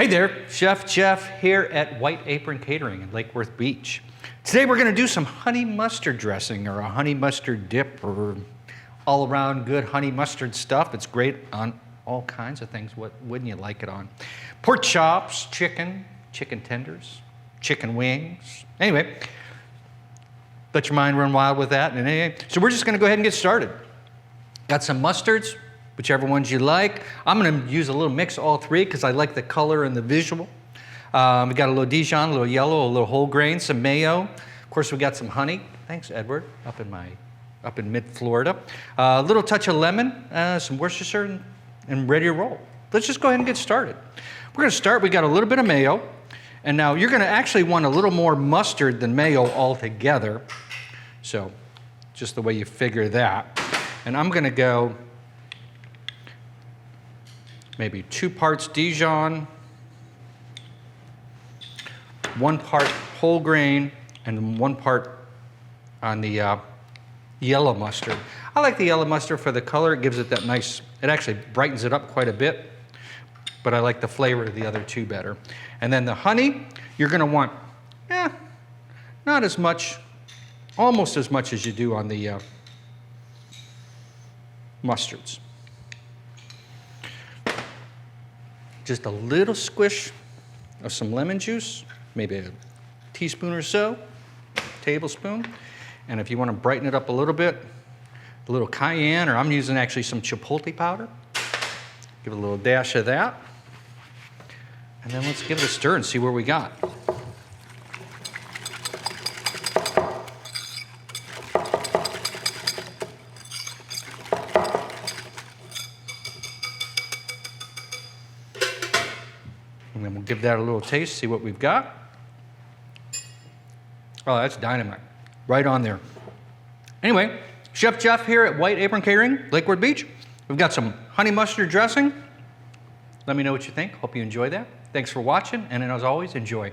Hey there, Chef Jeff here at White Apron Catering in Lake Worth Beach. Today we're going to do some honey mustard dressing or a honey mustard dip or all around good honey mustard stuff. It's great on all kinds of things. What wouldn't you like it on? Pork chops, chicken tenders, chicken wings. Anyway, let your mind run wild with that. And anyway, so we're just going to go ahead and get started. Got some mustards, whichever ones you like. I'm going to use a little mix of all three because I like the color and the visual. We got a little Dijon, a little yellow, a little whole grain, some mayo. Of course, we got some honey. Thanks, Edward, up in mid-Florida. A little touch of lemon, some Worcestershire, and ready to roll. Let's just go ahead and get started. We're going to start. We got a little bit of mayo. And now you're going to actually want a little more mustard than mayo altogether. So just the way you figure that. And I'm going to go maybe 2 parts Dijon, 1 part whole grain, and 1 part on the yellow mustard. I like the yellow mustard for the color. It gives it that nice, it actually brightens it up quite a bit, but I like the flavor of the other 2 better. And then the honey, you're gonna want, not as much, almost as much as you do on the mustards. Just a little squish of some lemon juice, maybe a teaspoon or so, tablespoon. And if you want to brighten it up a little bit, a little cayenne, or I'm using actually some chipotle powder. Give it a little dash of that. And then let's give it a stir and see where we got. And then we'll give that a little taste, see what we've got. Oh, that's dynamite. Right on there. Anyway, Chef Jeff here at White Apron Catering, Lake Worth Beach. We've got some honey mustard dressing. Let me know what you think. Hope you enjoy that. Thanks for watching, and as always, enjoy.